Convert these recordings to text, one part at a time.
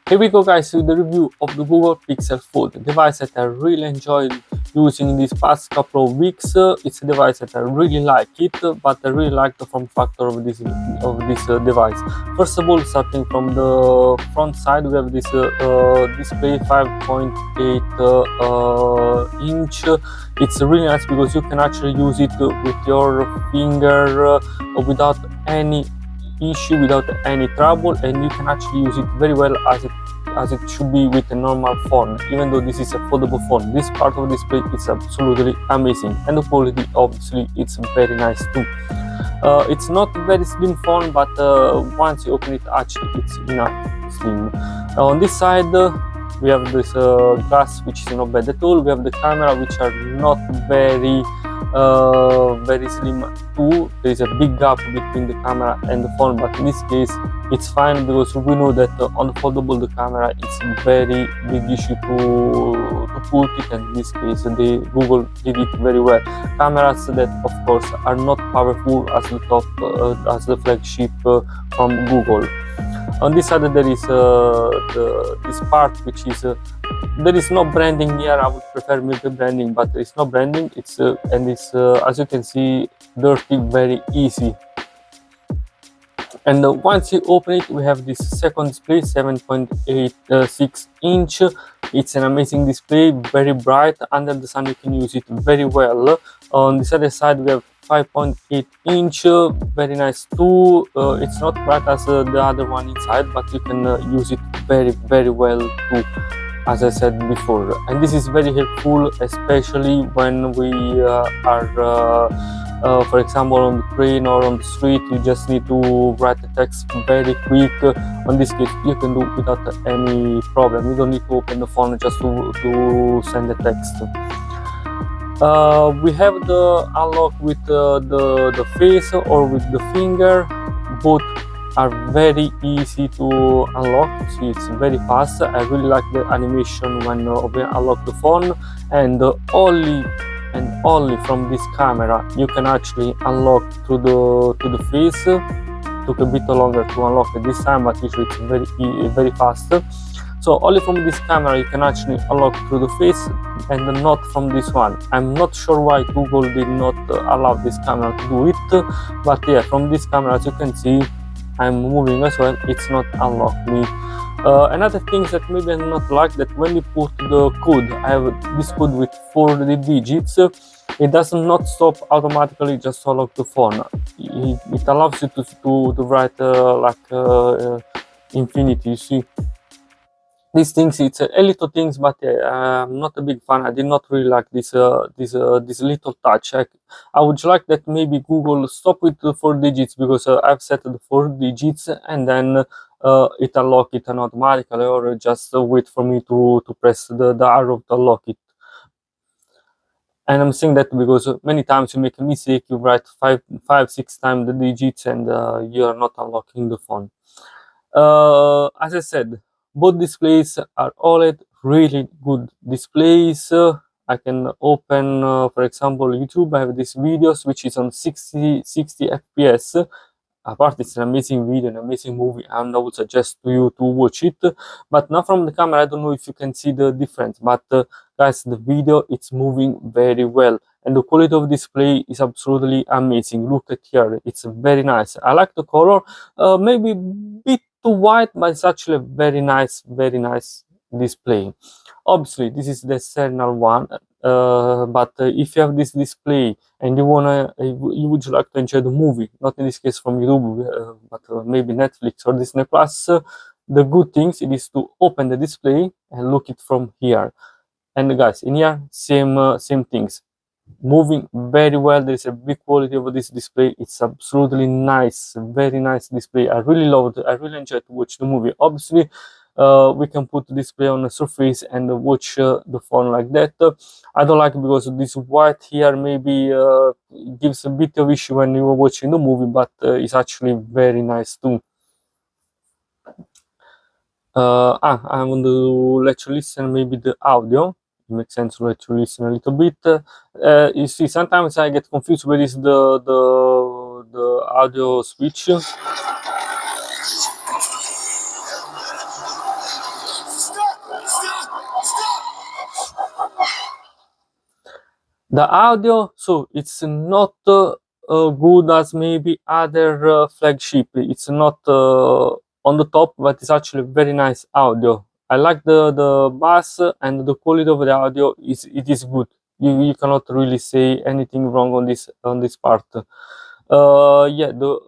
Here we go, guys, with the review of the Google Pixel Fold, a device that I really enjoyed using these past couple of weeks. It's a device that I really like it, but I really like the form factor of this device. First of all, starting from the front side, we have this display 5.8 inch. It's really nice because you can actually use it with your finger without any issue, without any trouble, and you can actually use it very well as it should be with a normal phone. Even though this is a foldable phone, this part of the display is absolutely amazing, and the quality obviously it's very nice too. It's not a very slim phone, but once you open it, actually it's enough slim. On this side we have this glass, which is not bad at all. We have the camera, which are not very slim too. There is a big gap between the camera and the phone, but in this case it's fine because we know that on the foldable the camera is a very big issue to put it, and in this case Google did it very well. Cameras that of course are not powerful as the top as the flagship from Google. On this side there is this part which is there is no branding here. I would prefer maybe branding, but there is no branding. It's and it's as you can see, dirty very easy. And once you open it, we have this second display, 7.86 inch. It's an amazing display, very bright. Under the sun you can use it very well. On this other side we have 5.8 inch, very nice too. It's not bright as the other one inside, but you can use it very well too, as I said before. And this is very helpful, especially when we are for example on the train or on the street. You just need to write the text very quick. On this case you can do without any problem. You don't need to open the phone just to send the text. We have the unlock with the face or with the finger. Both are very easy to unlock. See, it's very fast. I really like the animation when we unlock the phone, and only from this camera you can actually unlock to the face. Took a bit longer to unlock it this time, but usually it's very fast. So only from this camera you can actually unlock through the face, and not from this one. I'm not sure why Google did not allow this camera to do it, but yeah, from this camera, as you can see, I'm moving as well, it's not unlocked me. Another thing that maybe I not like, that when you put the code, I have this code with 4 digits, it does not stop automatically just to unlock the phone. It allows you to write like infinity, you see. These things, it's a little things, but I'm not a big fan. I did not really like this little touch. I would like that maybe Google stop with the 4 digits, because I've set the 4 digits and then it unlock it automatically, or just wait for me to press the arrow to unlock it. And I'm saying that because many times you make a mistake, you write 5-6 times the digits, and you are not unlocking the phone. As I said, both displays are OLED, really good displays. I can open, for example, YouTube. I have these videos which is on 60 FPS. Apart, it's an amazing video, an amazing movie, and I would suggest to you to watch it. But now from the camera, I don't know if you can see the difference. But guys, the video, it's moving very well, and the quality of display is absolutely amazing. Look at here, it's very nice. I like the color, maybe a bit too white, but it's actually a very nice display. Obviously this is the external one, but if you have this display and you would like to enjoy the movie, not in this case from YouTube, but maybe Netflix or Disney Plus, the good things it is to open the display and look it from here. And guys, in here, same things, moving very well. There is a big quality of this display. It's absolutely nice, very nice display. I really loved it. I really enjoyed to watch the movie. Obviously we can put the display on a surface and watch the phone like that. I don't like it because this white here maybe gives a bit of issue when you are watching the movie, but it's actually very nice too. I want to let you listen maybe the audio. It makes sense to let you listen a little bit. You see, sometimes I get confused where is the audio switch. The audio, so it's not good as maybe other flagship. It's not on the top, but it's actually very nice audio. I like the bass, and the quality of the audio is good. You cannot really say anything wrong on this part. Yeah, the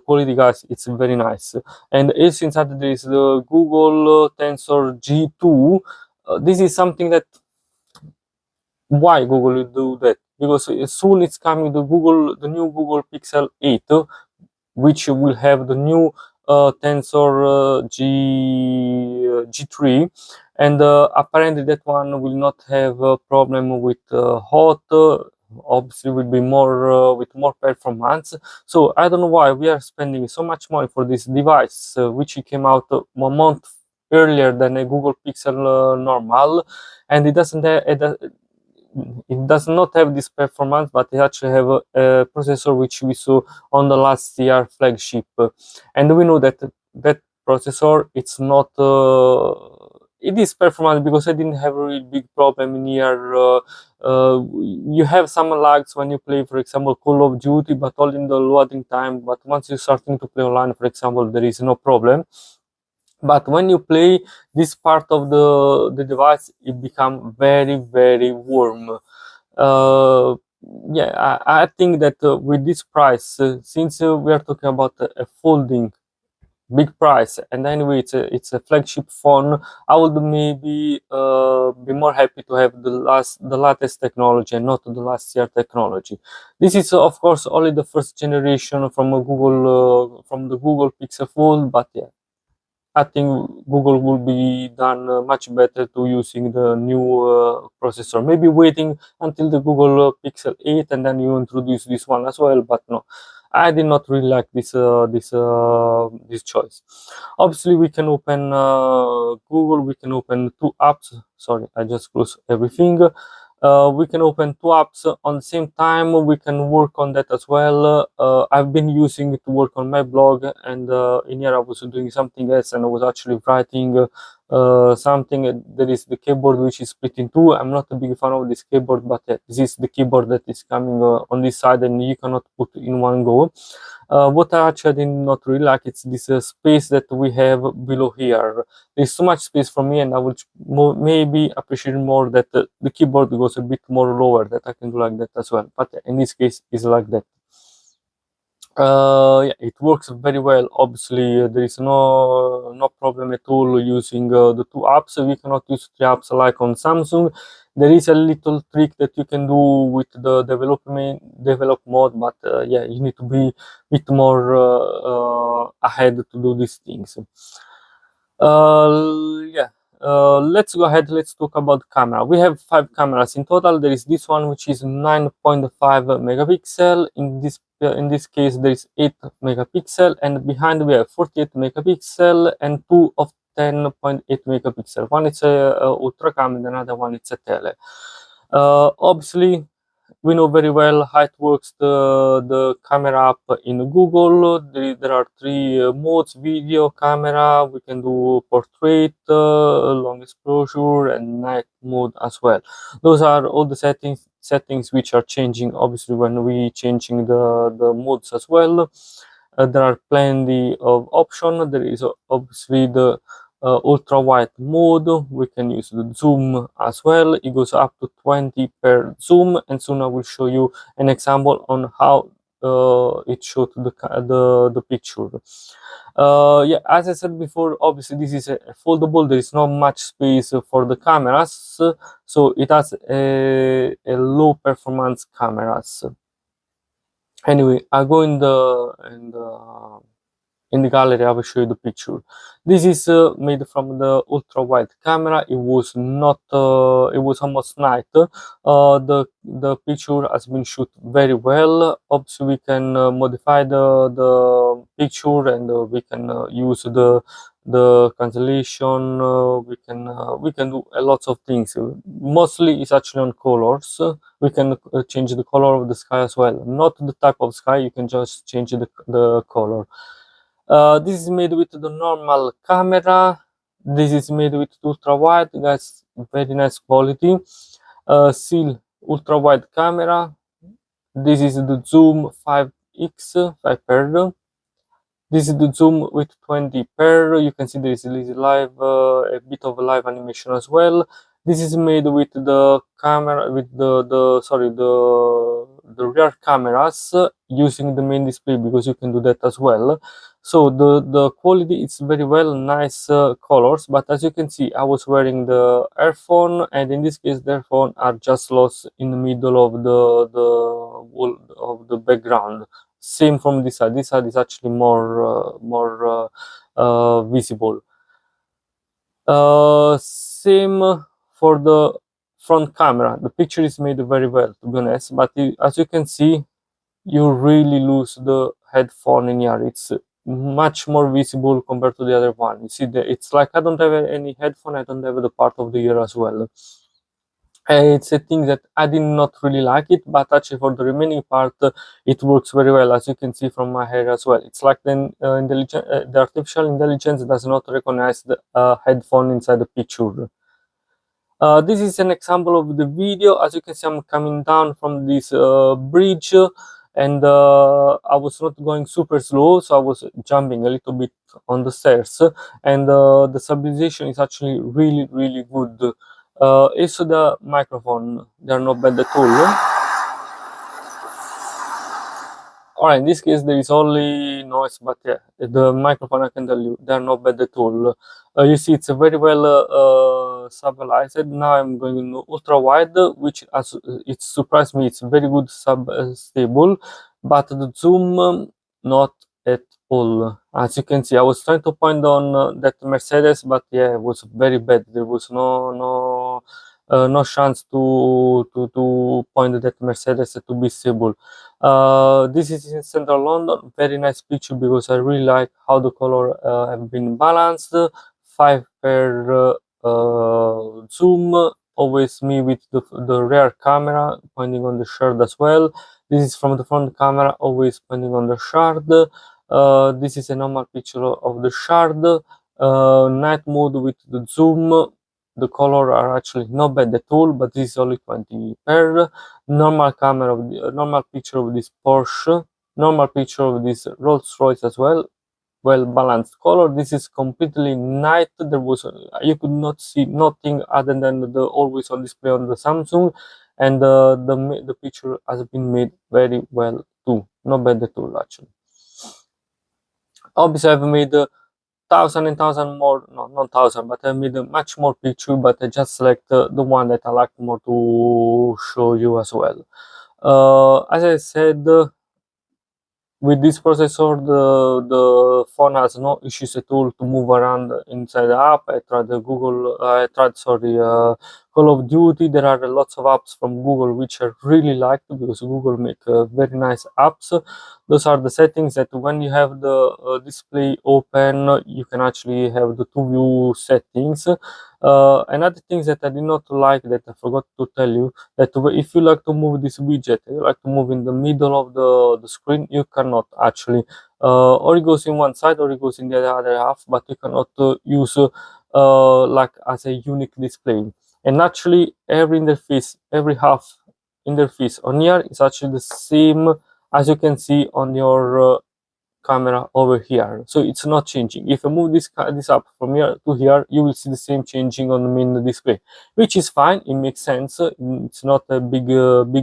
quality, guys, it's very nice. And also inside there is the Google Tensor G2. This is something that, why Google will do that? Because soon it's coming the new Google Pixel 8, which will have the new Tensor G3, and apparently that one will not have a problem with hot. Obviously, will be more with more performance. So I don't know why we are spending so much money for this device, which came out 1 month earlier than a Google Pixel normal, and it does not have this performance, but it actually have a processor which we saw on the last year flagship, and we know that that processor, it's not it is performant, because I didn't have a really big problem in here. You have some lags when you play, for example, Call of Duty, but all in the loading time. But once you're starting to play online, for example, there is no problem. But when you play this part of the device, it become very warm. Yeah, I think that with this price, since we are talking about a folding big price, and anyway it's a flagship phone, I would maybe be more happy to have the latest technology and not the last year technology. This is of course only the first generation from a Google from the Google Pixel Fold, but yeah, I think Google will be done much better to using the new processor. Maybe waiting until the Google Pixel 8 and then you introduce this one as well. But no, I did not really like this choice. Obviously, we can open Google. We can open two apps. Sorry, I just closed everything. We can open two apps on the same time. We can work on that as well. I've been using it to work on my blog, and in here I was doing something else, and I was actually writing something. There is the keyboard which is split in two. I'm not a big fan of this keyboard, but this is the keyboard that is coming on this side, and you cannot put in one go. What I actually did not really like, it's this space that we have below here. There's so much space for me, and I would maybe appreciate more that the keyboard goes a bit more lower, that I can do like that as well. But in this case, it's like that. Yeah, it works very well. Obviously, there is no problem at all using the two apps. We cannot use three apps like on Samsung. There is a little trick that you can do with the develop mode, but yeah, you need to be a bit more ahead to do these things. Yeah, let's go ahead. Let's talk about camera. We have 5 cameras in total. There is this one which is 9.5 megapixel. In this case, there is 8 megapixel, and behind we have 48 megapixel and 2 of 10.8 megapixel. One is a ultra cam, and another one is a tele. Obviously, we know very well how it works, the camera app in Google. There are 3 modes: video, camera. We can do portrait, long exposure, and night mode as well. Those are all the settings which are changing obviously when we changing the modes as well. There are plenty of options. There is obviously the ultra wide mode. We can use the zoom as well. It goes up to 20 per zoom, and soon I will show you an example on how it showed the picture. Yeah, as I said before, obviously this is a foldable. There is not much space for the cameras, so it has a low performance cameras. Anyway, I go in the gallery. I will show you the picture. This is made from the ultra wide camera. It was not it was almost night. The picture has been shot very well. Obviously we can modify the picture, and we can use the cancellation. We can do a lot of things. Mostly it's actually on colors. We can change the color of the sky as well, not the type of sky. You can just change the color. This is made with the normal camera. This is made with ultra wide, guys. Very nice quality. Still ultra wide camera. This is the zoom 5x 5 per. This is the zoom with 20 per. You can see there is live a bit of live animation as well. This is made with the camera with the rear cameras using the main display, because you can do that as well. So the quality is very well, nice colors, but as you can see, I was wearing the earphone, and in this case the earphone are just lost in the middle of the wall of the background. Same from this side. This side is actually more visible. Same for the front camera. The picture is made very well, to be honest, but as you can see, you really lose the headphone in here. It's much more visible compared to the other one. You see that it's like I don't have any headphone, I don't have the part of the ear as well. It's a thing that I did not really like it, but actually for the remaining part, it works very well, as you can see from my hair as well. It's like the artificial intelligence does not recognize the headphone inside the picture. This is an example of the video. As you can see, I'm coming down from this bridge, and I was not going super slow, so I was jumping a little bit on the stairs, and the stabilization is actually really good. Also the microphone, they're not bad at all. Alright, in this case there is only noise, but yeah, the microphone, I can tell you, they're not bad at all. You see, it's very well stabilized. Now I'm going to ultra wide, which as it surprised me, it's very good stable, but the zoom not at all. As you can see, I was trying to point on that Mercedes, but yeah, it was very bad. There was no chance to point that Mercedes to be stable. This is in central London. Very nice picture, because I really like how the color have been balanced. 5 per zoom. Always me with the rear camera pointing on the shard as well. This is from the front camera, always pointing on the shard. This is a normal picture of the shard. Night mode with the zoom. The color are actually not bad at all, but this is only 20 per. Normal camera of the normal picture of this Porsche, normal picture of this Rolls-Royce as well. Well balanced color. This is completely night. There was you could not see nothing other than the always on display on the Samsung, and the picture has been made very well too. Not bad at all, actually. Obviously, I've made thousand and thousand more, no, not thousand, but I made a much more picture, but I just select the one that I like more to show you as well. As I said, with this processor, the phone has no issues at all to move around inside the app. I tried Call of Duty. There are lots of apps from Google which I really like, because Google make very nice apps. Those are the settings that when you have the display open, you can actually have the two view settings. Another thing that I did not like, that I forgot to tell you, that if you like to move this widget, you like to move in the middle of the screen, you cannot actually. Or it goes in one side or it goes in the other half, but you cannot use like as a unique display. And actually every interface, every half interface on here is actually the same as you can see on your camera over here, so it's not changing. If I move this up from here to here, you will see the same changing on the main display, which is fine. It makes sense. It's not a big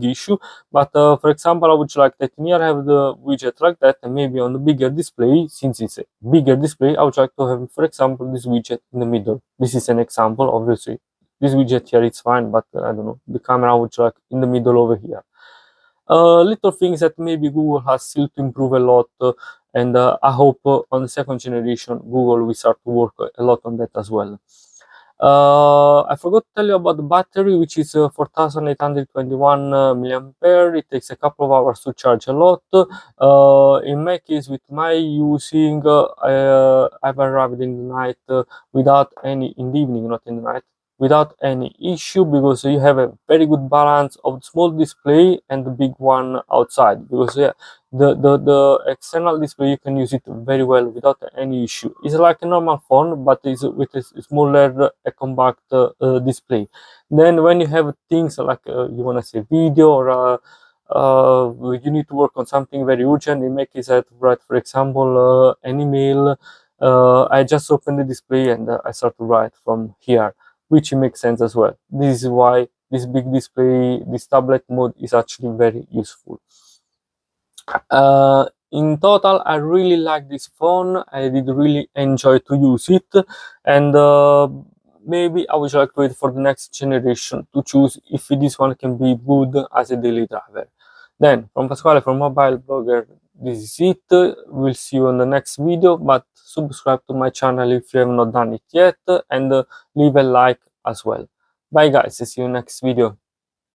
issue. But for example, I would like that in here I have the widget like that, and maybe on the bigger display, since it's a bigger display, I would like to have, for example, this widget in the middle. This is an example. Obviously this widget here, it's fine, but I don't know, the camera I would like in the middle over here. Little things that maybe Google has still to improve a lot, and I hope on the second generation Google will start to work a lot on that as well. I forgot to tell you about the battery, which is 4821 milliampere. It takes a couple of hours to charge a lot. In my case, with my using, I've arrived in the night without any, in the evening, not in the night, without any issue, because you have a very good balance of small display and the big one outside. Because yeah, the external display, you can use it very well without any issue. It's like a normal phone, but it's with a smaller, compact display. Then when you have things like you want to say video, or you need to work on something very urgent, in my case I have to write, for example, an email, I just open the display and I start to write from here, which makes sense as well. This is why this big display, this tablet mode, is actually very useful. In total, I really like this phone. I did really enjoy to use it, and maybe I would like to wait for the next generation to choose if this one can be good as a daily driver. Then, from Pasquale from Mobile Blogger, this is it. We'll see you on the next video, but subscribe to my channel if you have not done it yet, and leave a like as well. Bye guys, see you next video.